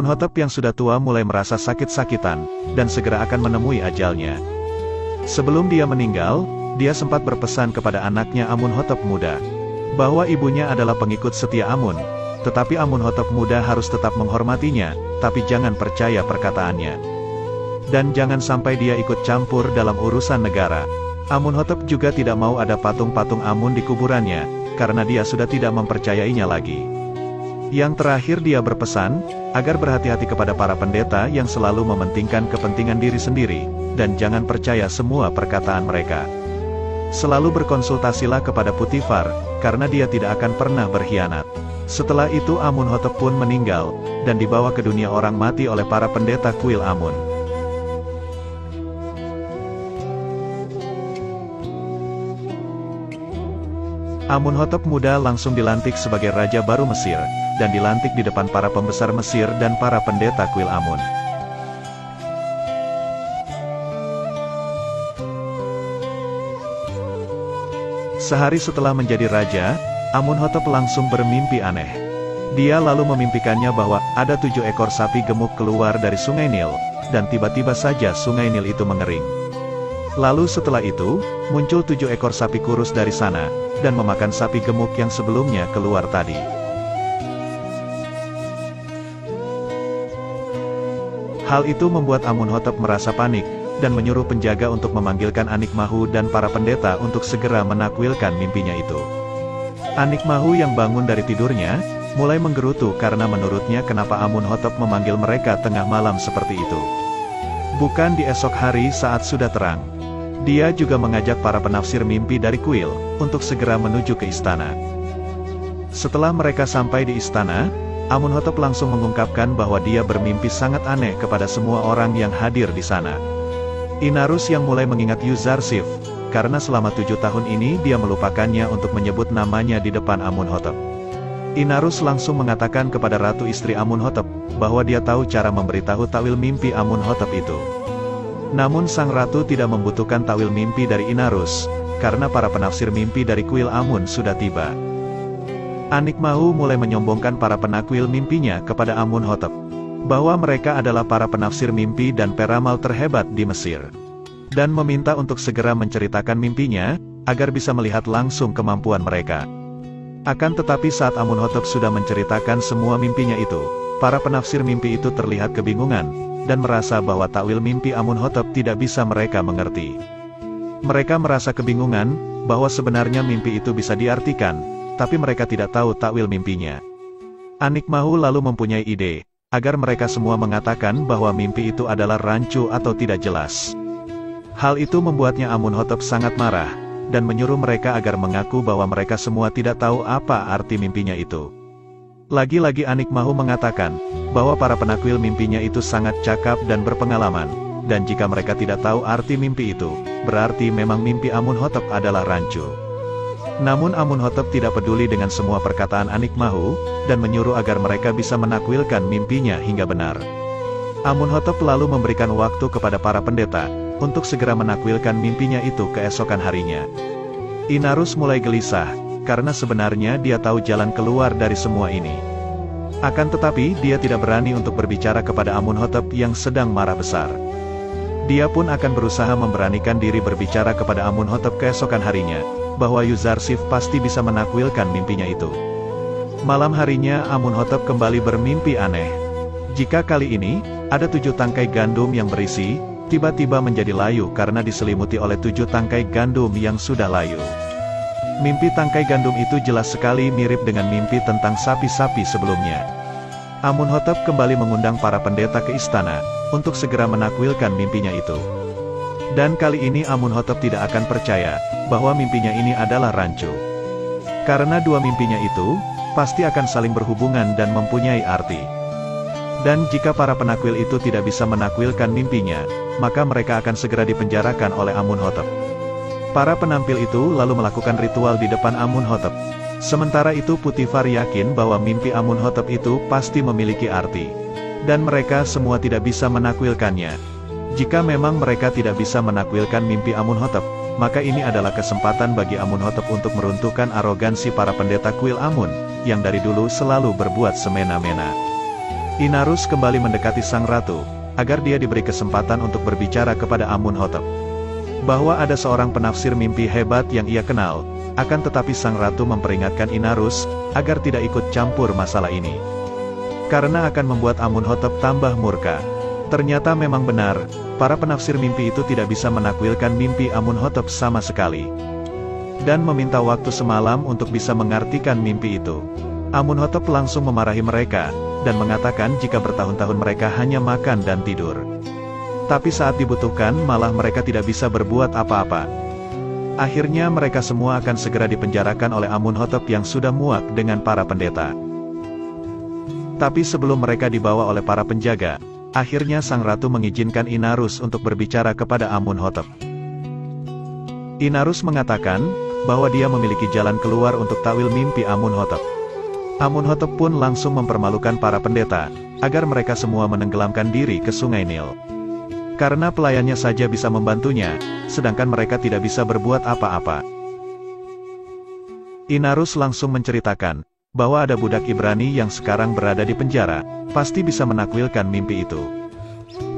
Amunhotep yang sudah tua mulai merasa sakit-sakitan, dan segera akan menemui ajalnya. Sebelum dia meninggal, dia sempat berpesan kepada anaknya Amunhotep muda, bahwa ibunya adalah pengikut setia Amun, tetapi Amunhotep muda harus tetap menghormatinya, tapi jangan percaya perkataannya. Dan jangan sampai dia ikut campur dalam urusan negara. Amunhotep juga tidak mau ada patung-patung Amun di kuburannya, karena dia sudah tidak mempercayainya lagi. Yang terakhir dia berpesan, agar berhati-hati kepada para pendeta yang selalu mementingkan kepentingan diri sendiri, dan jangan percaya semua perkataan mereka. Selalu berkonsultasilah kepada Putifar, karena dia tidak akan pernah berkhianat. Setelah itu Amunhotep pun meninggal, dan dibawa ke dunia orang mati oleh para pendeta kuil Amun. Amunhotep muda langsung dilantik sebagai raja baru Mesir, dan dilantik di depan para pembesar Mesir dan para pendeta kuil Amun. Sehari setelah menjadi raja, Amunhotep langsung bermimpi aneh. Dia lalu memimpikannya bahwa ada 7 ekor sapi gemuk keluar dari sungai Nil, dan tiba-tiba saja sungai Nil itu mengering. Lalu setelah itu, muncul 7 ekor sapi kurus dari sana, dan memakan sapi gemuk yang sebelumnya keluar tadi. Hal itu membuat Amunhotep merasa panik, dan menyuruh penjaga untuk memanggilkan Anikmahu dan para pendeta untuk segera menakwilkan mimpinya itu. Anikmahu yang bangun dari tidurnya, mulai menggerutu karena menurutnya kenapa Amunhotep memanggil mereka tengah malam seperti itu. Bukan di esok hari saat sudah terang. Dia juga mengajak para penafsir mimpi dari kuil, untuk segera menuju ke istana. Setelah mereka sampai di istana, Amunhotep langsung mengungkapkan bahwa dia bermimpi sangat aneh kepada semua orang yang hadir di sana. Inarus yang mulai mengingat Yuzarsif, karena selama 7 tahun ini dia melupakannya untuk menyebut namanya di depan Amunhotep. Inarus langsung mengatakan kepada ratu istri Amunhotep, bahwa dia tahu cara memberitahu takwil mimpi Amunhotep itu. Namun sang ratu tidak membutuhkan takwil mimpi dari Inarus, karena para penafsir mimpi dari kuil Amun sudah tiba. Anikmahu mulai menyombongkan para penakwil mimpinya kepada Amunhotep, bahwa mereka adalah para penafsir mimpi dan peramal terhebat di Mesir. Dan meminta untuk segera menceritakan mimpinya, agar bisa melihat langsung kemampuan mereka. Akan tetapi saat Amunhotep sudah menceritakan semua mimpinya itu, para penafsir mimpi itu terlihat kebingungan, dan merasa bahwa takwil mimpi Amunhotep tidak bisa mereka mengerti. Mereka merasa kebingungan, bahwa sebenarnya mimpi itu bisa diartikan, tapi mereka tidak tahu takwil mimpinya. Anikmahu lalu mempunyai ide, agar mereka semua mengatakan bahwa mimpi itu adalah rancu atau tidak jelas. Hal itu membuatnya Amunhotep sangat marah, dan menyuruh mereka agar mengaku bahwa mereka semua tidak tahu apa arti mimpinya itu. Lagi-lagi Anikmahu mengatakan, bahwa para penakwil mimpinya itu sangat cakap dan berpengalaman, dan jika mereka tidak tahu arti mimpi itu, berarti memang mimpi Amunhotep adalah rancu. Namun Amunhotep tidak peduli dengan semua perkataan Anikmahu, dan menyuruh agar mereka bisa menakwilkan mimpinya hingga benar. Amunhotep lalu memberikan waktu kepada para pendeta, untuk segera menakwilkan mimpinya itu keesokan harinya. Inarus mulai gelisah, karena sebenarnya dia tahu jalan keluar dari semua ini. Akan tetapi dia tidak berani untuk berbicara kepada Amunhotep yang sedang marah besar. Dia pun akan berusaha memberanikan diri berbicara kepada Amunhotep keesokan harinya, bahwa Yuzarsif pasti bisa menakwilkan mimpinya itu. Malam harinya Amunhotep kembali bermimpi aneh. Jika kali ini, ada 7 tangkai gandum yang berisi, tiba-tiba menjadi layu karena diselimuti oleh 7 tangkai gandum yang sudah layu. Mimpi tangkai gandum itu jelas sekali mirip dengan mimpi tentang sapi-sapi sebelumnya. Amunhotep kembali mengundang para pendeta ke istana, untuk segera menakwilkan mimpinya itu. Dan kali ini Amunhotep tidak akan percaya, bahwa mimpinya ini adalah rancu. Karena 2 mimpinya itu, pasti akan saling berhubungan dan mempunyai arti. Dan jika para penakwil itu tidak bisa menakwilkan mimpinya, maka mereka akan segera dipenjarakan oleh Amunhotep. Para penampil itu lalu melakukan ritual di depan Amunhotep. Sementara itu Putifar yakin bahwa mimpi Amunhotep itu pasti memiliki arti. Dan mereka semua tidak bisa menakwilkannya. Jika memang mereka tidak bisa menakwilkan mimpi Amunhotep, maka ini adalah kesempatan bagi Amunhotep untuk meruntuhkan arogansi para pendeta kuil Amun, yang dari dulu selalu berbuat semena-mena. Inarus kembali mendekati sang ratu, agar dia diberi kesempatan untuk berbicara kepada Amunhotep. Bahwa ada seorang penafsir mimpi hebat yang ia kenal, akan tetapi sang ratu memperingatkan Inarus, agar tidak ikut campur masalah ini. Karena akan membuat Amunhotep tambah murka. Ternyata memang benar, para penafsir mimpi itu tidak bisa menakwilkan mimpi Amunhotep sama sekali. Dan meminta waktu semalam untuk bisa mengartikan mimpi itu. Amunhotep langsung memarahi mereka, dan mengatakan jika bertahun-tahun mereka hanya makan dan tidur. Tapi saat dibutuhkan malah mereka tidak bisa berbuat apa-apa. Akhirnya mereka semua akan segera dipenjarakan oleh Amunhotep yang sudah muak dengan para pendeta. Tapi sebelum mereka dibawa oleh para penjaga, akhirnya sang ratu mengizinkan Inarus untuk berbicara kepada Amunhotep. Inarus mengatakan bahwa dia memiliki jalan keluar untuk takwil mimpi Amunhotep. Amunhotep pun langsung mempermalukan para pendeta, agar mereka semua menenggelamkan diri ke Sungai Nil. Karena pelayannya saja bisa membantunya, sedangkan mereka tidak bisa berbuat apa-apa. Inarus langsung menceritakan bahwa ada budak Ibrani yang sekarang berada di penjara, pasti bisa menakwilkan mimpi itu.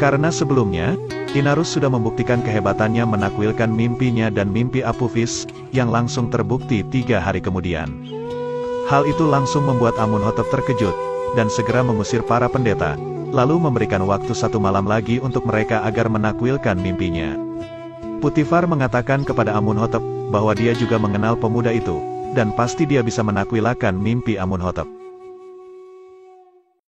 Karena sebelumnya, Inarus sudah membuktikan kehebatannya menakwilkan mimpinya dan mimpi Apophis, yang langsung terbukti 3 hari kemudian. Hal itu langsung membuat Amunhotep terkejut, dan segera mengusir para pendeta, lalu memberikan waktu 1 malam lagi untuk mereka agar menakwilkan mimpinya. Putifar mengatakan kepada Amunhotep, bahwa dia juga mengenal pemuda itu, dan pasti dia bisa menakwilakan mimpi Amunhotep.